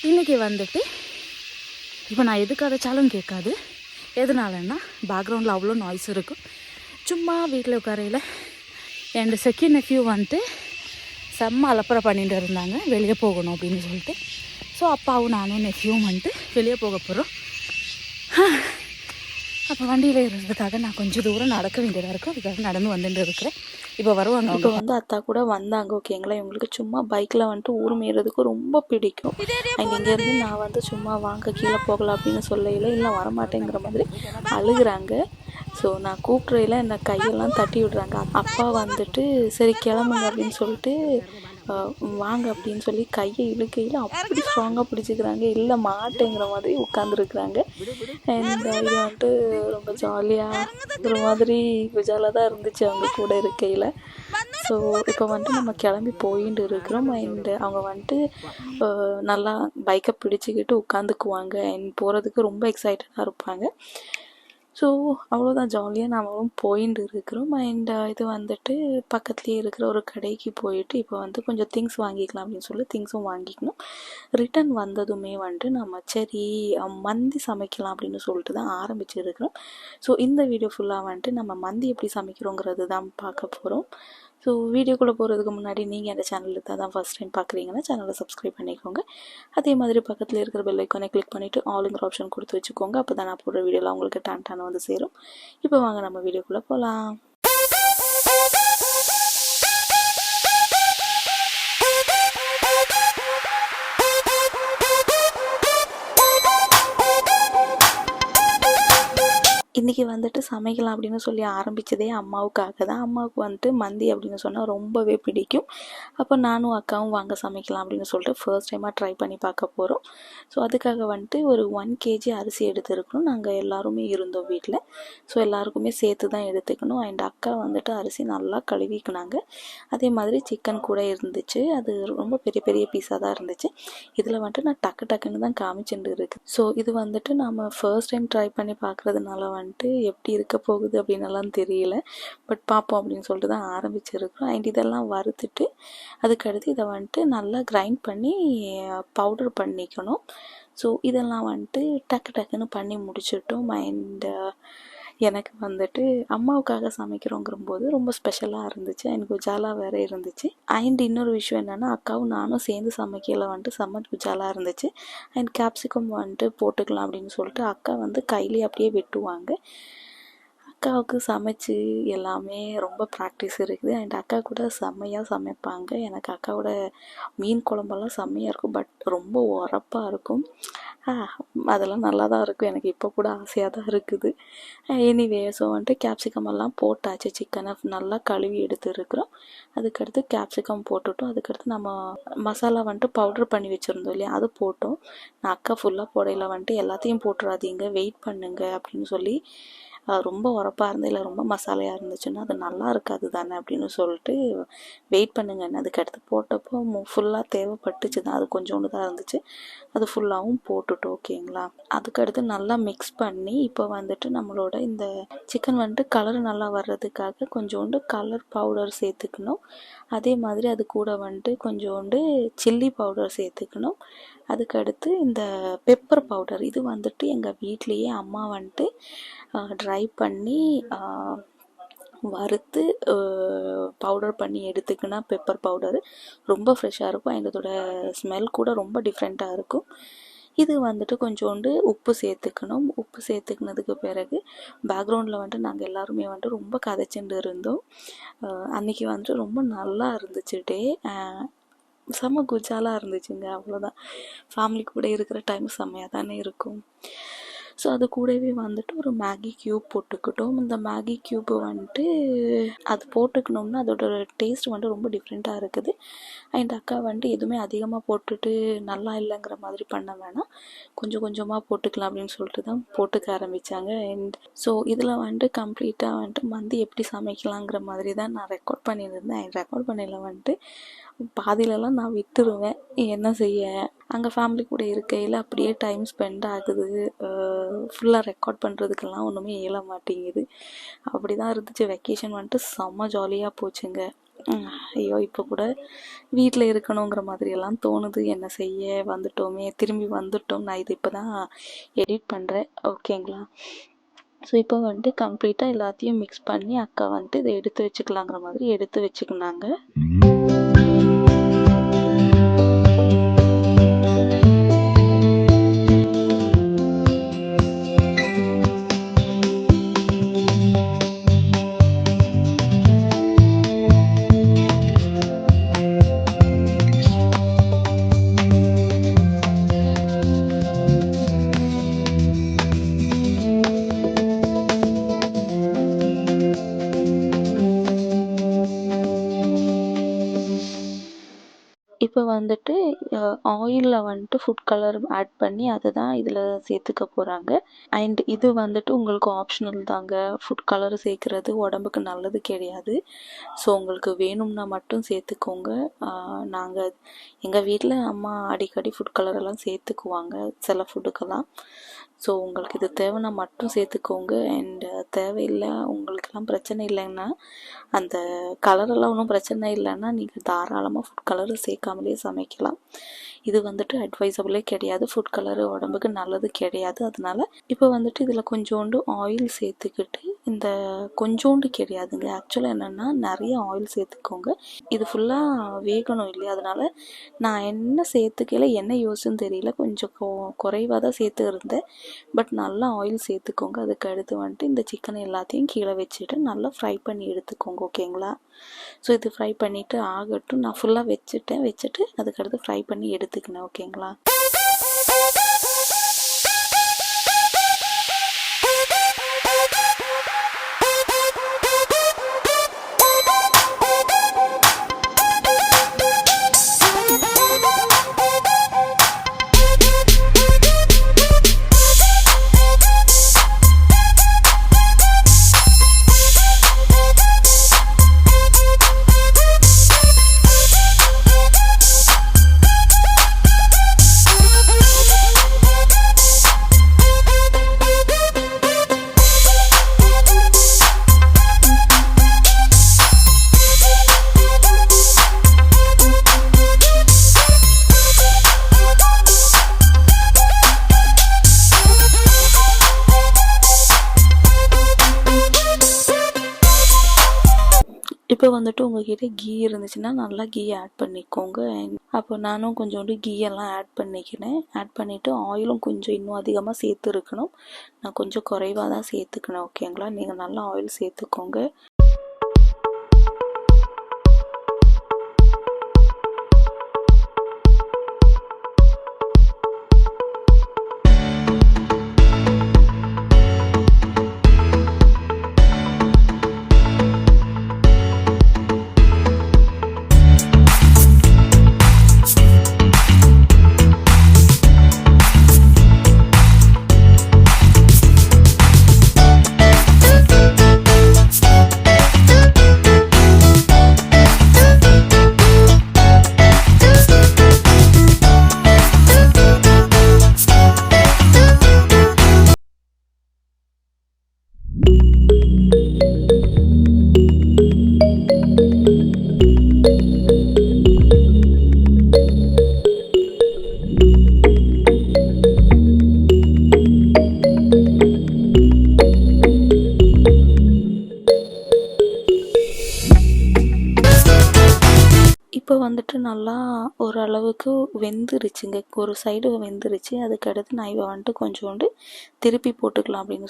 இன்றைக்கி வந்துட்டு இப்போ நான் எதுக்கு அதைச்சாலும் கேட்காது. எதனாலன்னா பேக்ரவுண்டில் அவ்வளோ நாய்ஸ் இருக்கும். சும்மா வீட்டில் உட்காரையில் என் செகண்ட் நெஃப்யூ வந்துட்டு செம்ம அலப்பறை பண்ணிட்டு இருந்தாங்க வெளியே போகணும் அப்படின்னு சொல்லிட்டு. ஸோ அப்பாவும் நானும் நெஃப்யூவும் வந்துட்டு வெளியே போக போகிறோம். அப்போ வண்டியில் இருந்ததுக்காக நான் கொஞ்சம் தூரம் நடக்க வேண்டியதாக இருக்கும். அதுக்காக நடந்து வந்துட்டு இருக்கிறேன். இப்போ வருவாங்க. இப்போ வந்து அத்தா கூட வந்தாங்க. ஓகேங்களா, இவங்களுக்கு சும்மா பைக்கில் வந்துட்டு ஊர் மீறதுக்கு ரொம்ப பிடிக்கும். அண்ட் இங்கேருந்து நான் வந்து சும்மா வாங்க கீழே போகலாம் அப்படின்னு சொல்லையில் இல்லை வரமாட்டேங்கிற மாதிரி அழுகுறாங்க. ஸோ நான் கூப்பிட்றையில் என்னை கையெல்லாம் தட்டி விடுறாங்க. அப்பா வந்துட்டு சரி கிளம்புங்க அப்படின்னு சொல்லிட்டு வாங்க அப்படின்னு சொல்லி கையை இழுக்கையில் அப்படி ஸ்ட்ராங்காக பிடிச்சிக்கிறாங்க. இல்லை மாட்டேங்கிற மாதிரி உட்காந்துருக்குறாங்க. அண்ட் இது வந்துட்டு ரொம்ப ஜாலியாக ஒரு மாதிரி குஜாலாக தான் இருந்துச்சு அவங்க கூட இருக்கையில். ஸோ இப்போ வந்துட்டு நம்ம கிளம்பி போயிட்டு இருக்கிறோம். அண்ட் அவங்க வந்துட்டு நல்லா பைக்கை பிடிச்சிக்கிட்டு உட்காந்துக்குவாங்க. அண்ட் போகிறதுக்கு ரொம்ப எக்ஸைட்டடாக இருப்பாங்க. ஸோ அவ்வளோதான், ஜாலியாக நாமளும் போயிட்டு இருக்கிறோம். அண்ட் இது வந்துட்டு பக்கத்துலேயே இருக்கிற ஒரு கடைக்கு போயிட்டு இப்போ வந்து கொஞ்சம் திங்ஸ் வாங்கிக்கலாம் அப்படின்னு சொல்லி திங்ஸும் வாங்கிக்கணும். ரிட்டன் வந்ததுமே வந்துட்டு நம்ம சரி மந்தி சமைக்கலாம் அப்படின்னு சொல்லிட்டு தான் ஆரம்பிச்சிருக்கிறோம். ஸோ இந்த வீடியோ ஃபுல்லாக வந்துட்டு நம்ம மந்தி எப்படி சமைக்கிறோங்கிறது தான் பார்க்க போகிறோம். ஸோ வீடியோக்குள்ளே போகிறதுக்கு முன்னாடி நீங்கள் அந்த சேனலுக்கு தான் ஃபஸ்ட் டைம் பார்க்குறீங்கன்னா சேனலை சப்ஸ்கிரைப் பண்ணிக்கோங்க. அதே மாதிரி பக்கத்தில் இருக்கிற பெல் ஐக்கானை கிளிக் பண்ணிவிட்டு ஆளுங்கிற ஆப்ஷன் கொடுத்து வச்சுக்கோங்க. அப்போ தான் நான் போடுற வீடியோலாம் உங்களுக்கு டான் வந்து சேரும். இப்போ வாங்க நம்ம வீடியோக்குள்ளே போகலாம். இன்றைக்கி வந்துட்டு சமைக்கலாம் அப்படின்னு சொல்லி ஆரம்பித்ததே அம்மாவுக்காக தான். அம்மாவுக்கு வந்துட்டு மந்தி அப்படின்னு சொன்னால் ரொம்பவே பிடிக்கும். அப்போ நானும் அக்காவும் வாங்க சமைக்கலாம் அப்படின்னு சொல்லிட்டு ஃபர்ஸ்ட் டைமாக ட்ரை பண்ணி பார்க்க போகிறோம். ஸோ அதுக்காக வந்துட்டு ஒரு 1 kg அரிசி எடுத்துருக்கணும். நாங்கள் எல்லாருமே இருந்தோம் வீட்டில். ஸோ எல்லாருக்குமே சேர்த்து தான் எடுத்துக்கணும். அண்ட் அக்கா வந்துட்டு அரிசி நல்லா கழுவிக்கினாங்க. அதே மாதிரி சிக்கன் கூட இருந்துச்சு. அது ரொம்ப பெரிய பெரிய பீஸாக தான் இருந்துச்சு. இதில் வந்துட்டு நான் டக்குன்னு தான் காமிச்சுட்டு இருக்குது. ஸோ இது வந்துட்டு நம்ம ஃபர்ஸ்ட் டைம் ட்ரை பண்ணி பார்க்குறதுனால வந்துட்டு எப்படி இருக்க போகுது அப்படின்னலாம் தெரியல. பட் பார்ப்போம் அப்படின்னு சொல்லிட்டு தான் ஆரம்பிச்சிருக்கிறோம். அண்ட் இதெல்லாம் வறுத்துட்டு அதுக்கடுத்து இதை வந்துட்டு நல்லா கிரைண்ட் பண்ணி பவுடர் பண்ணிக்கணும். ஸோ இதெல்லாம் வந்துட்டு டக்குன்னு பண்ணி முடிச்சிட்டோம். அண்ட் எனக்கு வந்துட்டு அம்மாவுக்காக சமைக்கிறோங்கிறம்போது ரொம்ப ஸ்பெஷலாக இருந்துச்சு. எனக்கு குஜாலா வேறு இருந்துச்சு. அண்ட் இன்னொரு விஷயம் என்னென்னா அக்காவும் நானும் சேர்ந்து சமைக்கையில் வந்துட்டு செம்ம குஜாலாக இருந்துச்சு. அண்ட் கேப்சிகம் வந்துட்டு போட்டுக்கலாம் அப்படின்னு சொல்லிட்டு அக்கா வந்து கையிலே அப்படியே வெட்டுவாங்க. அக்காவுக்கு சமைச்சு எல்லாமே ரொம்ப ப்ராக்டிஸ் இருக்குது. அண்ட் அக்கா கூட செம்மையாக சமைப்பாங்க. எனக்கு அக்காவோட மீன் குழம்பெல்லாம் செம்மையாக இருக்கும். பட் ரொம்ப உரப்பாக இருக்கும். அதெல்லாம் நல்லா தான் இருக்கும். எனக்கு இப்போ கூட ஆசையாக தான் இருக்குது. எனிவே ஸோ வந்துட்டு கேப்சிகம் எல்லாம் போட்டாச்சு. சிக்கனை நல்லா கழுவி எடுத்துருக்குறோம். அதுக்கடுத்து கேப்சிகம் போட்டுட்டோம். அதுக்கடுத்து நம்ம மசாலா வந்துட்டு பவுட்ரு பண்ணி வச்சுருந்தோம் இல்லையா, அது போட்டோம். நான் அக்கா ஃபுல்லாக போடையில் வந்துட்டு எல்லாத்தையும் போட்டுறாதீங்க, வெயிட் பண்ணுங்க அப்படின்னு சொல்லி ரொம்ப உரப்பாக இருந்து இல்லை ரொம்ப மசாலையாக இருந்துச்சுன்னா அது நல்லா இருக்காது தானே அப்படின்னு சொல்லிட்டு வெயிட் பண்ணுங்கன்னு. அதுக்கடுத்து போட்டப்போ ஃபுல்லாக தேவைப்பட்டுச்சு தான். அது கொஞ்சோண்டு தான் இருந்துச்சு. அது ஃபுல்லாகவும் போட்டுட்டோம். ஓகேங்களா, அதுக்கடுத்து நல்லா மிக்ஸ் பண்ணி இப்போ வந்துட்டு நம்மளோட இந்த சிக்கன் வந்துட்டு கலர் நல்லா வர்றதுக்காக கொஞ்சோண்டு கலர் பவுடர் சேர்த்துக்கணும். அதே மாதிரி அது கூட வந்துட்டு கொஞ்சோண்டு சில்லி பவுடர் சேர்த்துக்கணும். அதுக்கடுத்து இந்த பெப்பர் பவுடர், இது வந்துட்டு எங்கள் வீட்லேயே அம்மா வந்துட்டு ட்ரை பண்ணி வறுத்து பவுடர் பண்ணி எடுத்துக்கினா பெப்பர் பவுடரு ரொம்ப ஃப்ரெஷ்ஷாக இருக்கும். அண்ட் இதோட ஸ்மெல் கூட ரொம்ப டிஃப்ரெண்ட்டாக இருக்கும். இது வந்துட்டு கொஞ்சோண்டு உப்பு சேர்த்துக்கணும். உப்பு சேர்த்துக்கினதுக்கு பிறகு பேக்ரவுண்டில் வந்துட்டு நாங்கள் எல்லாருமே வந்துட்டு ரொம்ப கதைச்சுட்டு இருந்தோம். அன்றைக்கி வந்துட்டு ரொம்ப நல்லா இருந்துச்சு டே. செம்ம குஜாலாக இருந்துச்சுங்க. அவ்வளோதான், ஃபேமிலி கூட இருக்கிற டைம் செம்மையாக தானே இருக்கும். ஸோ அது கூடவே வந்துட்டு ஒரு மேகி க்யூப் போட்டுக்கிட்டோம். இந்த மேகி க்யூப்பு வந்துட்டு அது போட்டுக்கணும்னா அதோட டேஸ்ட் வந்துட்டு ரொம்ப டிஃப்ரெண்ட்டாக இருக்குது. அண்ட் அக்கா வந்துட்டு எதுவுமே அதிகமாக போட்டுட்டு நல்லா இல்லைங்கிற மாதிரி பண்ண வேணாம், கொஞ்சம் கொஞ்சமாக போட்டுக்கலாம் அப்படின்னு சொல்லிட்டு தான் போட்டுக்க ஆரம்பித்தாங்க. அண்ட் ஸோ இதில் வந்துட்டு கம்ப்ளீட்டாக வந்துட்டு மந்தி எப்படி சமைக்கலாங்கிற மாதிரி தான் நான் ரெக்கார்ட் பண்ணியிருந்தேன். அண்ட் ரெக்கார்ட் பண்ணையில் வந்துட்டு பாதியிலலாம் நான் விட்டுருவேன். என்ன செய்ய, அங்கே ஃபேமிலி கூட இருக்கையில் அப்படியே டைம் ஸ்பெண்ட் ஆகுது. ஃபுல்லாக ரெக்கார்ட் பண்ணுறதுக்கெல்லாம் ஒன்றுமே இயல மாட்டேங்குது. அப்படி தான் இருந்துச்சு. வெக்கேஷன் வந்துட்டு செம்ம ஜாலியாக போச்சுங்க. ஐயோ இப்போ கூட வீட்டில் இருக்கணுங்கிற மாதிரியெல்லாம் தோணுது. என்ன செய்ய, வந்துட்டோமே, திரும்பி வந்துட்டோம். நான் இது இப்போ தான் எடிட் பண்ணுறேன், ஓகேங்களா. ஸோ இப்போ வந்துட்டு கம்ப்ளீட்டாக எல்லாத்தையும் மிக்ஸ் பண்ணி அக்கா வந்துட்டு இதை எடுத்து வச்சுக்கலாங்கிற மாதிரி எடுத்து வச்சுக்கினாங்க. இப்போ வந்துட்டு ஆயிலில் வந்துட்டு ஃபுட் கலர் ஆட் பண்ணி அதை தான் இதில் சேர்த்துக்க போகிறாங்க. அண்ட் இது வந்துட்டு உங்களுக்கு ஆப்ஷனல் தாங்க. ஃபுட் கலர் சேர்க்குறது உடம்புக்கு நல்லது கிடையாது. ஸோ உங்களுக்கு வேணும்னா மட்டும் சேர்த்துக்கோங்க. நாங்கள் எங்கள் வீட்டில் அம்மா அடிக்கடி ஃபுட் கலரெல்லாம் சேர்த்துக்குவாங்க சில ஃபுட்டுக்கெல்லாம். ஸோ உங்களுக்கு இது தேவைன்னா மட்டும் சேர்த்துக்கோங்க. அண்ட் தேவையில்லை, உங்களுக்கெல்லாம் பிரச்சனை இல்லைன்னா, அந்த கலரெல்லாம் ஒன்றும் பிரச்சனை இல்லைன்னா நீங்கள் தாராளமாக ஃபுட் கலரு சேர்க்காமலே சமைக்கலாம். இது வந்துட்டு அட்வைசபிளே கிடையாது. ஃபுட் கலரு உடம்புக்கு நல்லது கிடையாது. அதனால இப்போ வந்துட்டு இதில் கொஞ்சோண்டு ஆயில் சேர்த்துக்கிட்டு, இந்த கொஞ்சோண்டு கிடையாதுங்க, ஆக்சுவலாக என்னென்னா நிறைய ஆயில் சேர்த்துக்கோங்க. இது ஃபுல்லாக வேகணும் இல்லையா, அதனால நான் என்ன சேர்த்துக்கல, என்ன யோசிச்சுன்னு தெரியல, கொஞ்சம் குறைவாக தான் சேர்த்து இருந்தேன். பட் நல்லா ஆயில் சேர்த்துக்கோங்க. அதுக்கு அடுத்து வந்துட்டு இந்த சிக்கன் எல்லாத்தையும் கீழே வச்சுட்டு நல்லா ஃப்ரை பண்ணி எடுத்துக்கோங்க, ஓகேங்களா. ஸோ இது ஃப்ரை பண்ணிவிட்டு ஆகட்டும். நான் ஃபுல்லாக வச்சுட்டு அதுக்கடுத்து ஃப்ரை பண்ணி எடுத்துக்கினேன், ஓகேங்களா. இப்போ வந்துட்டு உங்கள்கிட்ட கீ இருந்துச்சுன்னா நல்லா கீ ஆட் பண்ணிக்கோங்க. அப்போ நானும் கொஞ்சோண்டு கீயெல்லாம் ஆட் பண்ணிக்கினேன். ஆட் பண்ணிவிட்டு ஆயிலும் கொஞ்சம் இன்னும் அதிகமாக சேர்த்து இருக்கணும். நான் கொஞ்சம் குறைவாக தான் சேர்த்துக்கினேன், ஓகேங்களா. நீங்கள் நல்லா ஆயில் சேர்த்துக்கோங்க. இப்போ வந்துட்டு நல்லா ஓரளவுக்கு வெந்துருச்சுங்க. ஒரு சைடு வெந்துருச்சு. அதுக்கடுத்து நான் இவ வந்துட்டு கொஞ்சோண்டு திருப்பி போட்டுக்கலாம் அப்படின்னு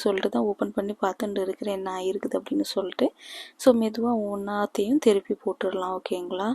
சொல்லிட்டு தான் ஓப்பன் பண்ணி பார்த்துட்டு இருக்கிறேன் என்ன ஆயிருக்குது அப்படின்னு சொல்லிட்டு. ஸோ மெதுவாக ஒன்றாத்தையும் திருப்பி போட்டுடலாம், ஓகேங்களா.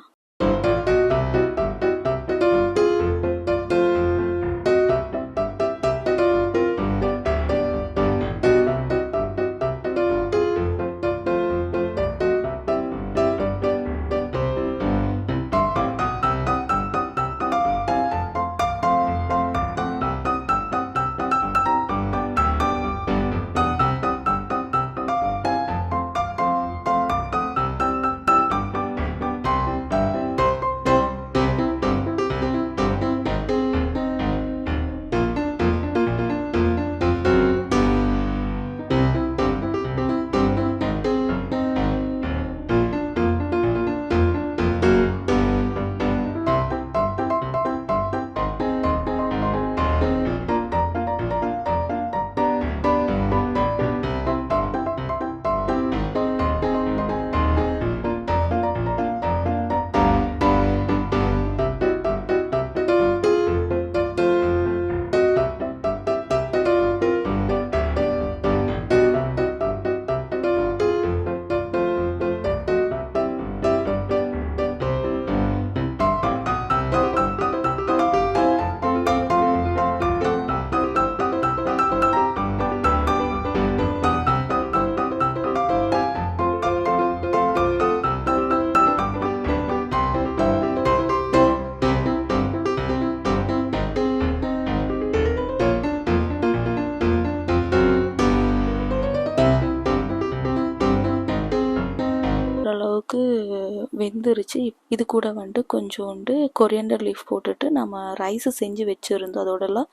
வெந்துருச்சு. இது கூட வந்துட்டு கொஞ்சோண்டு கொரியண்டர் லீஃப் போட்டுட்டு நம்ம ரைஸு செஞ்சு வச்சுருந்தோம். அதோடலாம்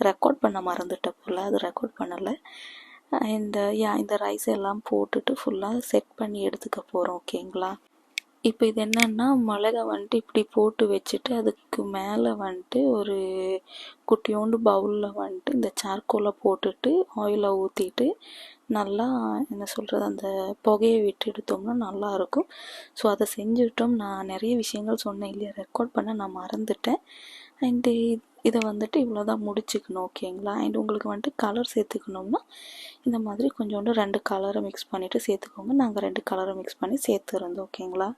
ரெக்கார்ட் பண்ண மறந்துட்டேன் போல், அது ரெக்கார்ட் பண்ணலை. அண்ட் இந்த ரைஸ் எல்லாம் போட்டுட்டு ஃபுல்லாக செட் பண்ணி எடுத்துக்க போகிறோம். ஓகேங்களா? இப்போ இது என்னென்னா, மிளகா வந்துட்டு இப்படி போட்டு வச்சுட்டு அதுக்கு மேலே வந்துட்டு ஒரு குட்டியோண்டு பவுலில் வந்துட்டு இந்த சார்கோலை போட்டுட்டு ஆயிலை ஊற்றிட்டு நல்லா என்ன சொல்கிறது அந்த புகையை விட்டு எடுத்தோம்னா நல்லாயிருக்கும். ஸோ அதை செஞ்சுட்டோம். நான் நிறைய விஷயங்கள் சொன்னேன் இல்லையா, ரெக்கார்ட் பண்ண நான் மறந்துட்டேன். அண்டு இதை வந்துட்டு இவ்வளோ தான் முடிச்சுக்கணும். ஓகேங்களா? அண்ட் உங்களுக்கு வந்துட்டு கலர் சேர்த்துக்கணும்னா இந்த மாதிரி கொஞ்சோண்டு 2 கலரை மிக்ஸ் பண்ணிவிட்டு சேர்த்துக்கோங்க. நாங்கள் 2 கலரை மிக்ஸ் பண்ணி சேர்த்துருந்தோம். ஓகேங்களா?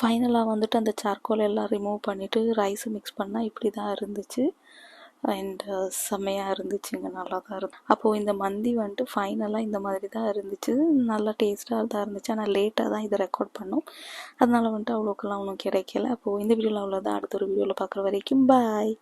ஃபைனலாக வந்துட்டு அந்த சார்கோல் எல்லாம் ரிமூவ் பண்ணிவிட்டு ரைஸு மிக்ஸ் பண்ணால் இப்படி தான் இருந்துச்சு. அண்ட் செம்மையாக இருந்துச்சுங்க, நல்லா தான் இருந்துச்சு. அப்போது இந்த மந்தி வந்துட்டு ஃபைனலாக இந்த மாதிரி தான் இருந்துச்சு. நல்லா டேஸ்ட்டாக தான் இருந்துச்சு. ஆனால் லேட்டாக தான் இதை ரெக்கார்ட் பண்ணோம், அதனால் வந்துட்டு அவ்வளோக்கெல்லாம் ஒன்றும் கிடைக்கல. அப்போது இந்த வீடியோவில் அவ்வளோதான். அடுத்த ஒரு வீடியோவில் பார்க்குற வரைக்கும் பாய்.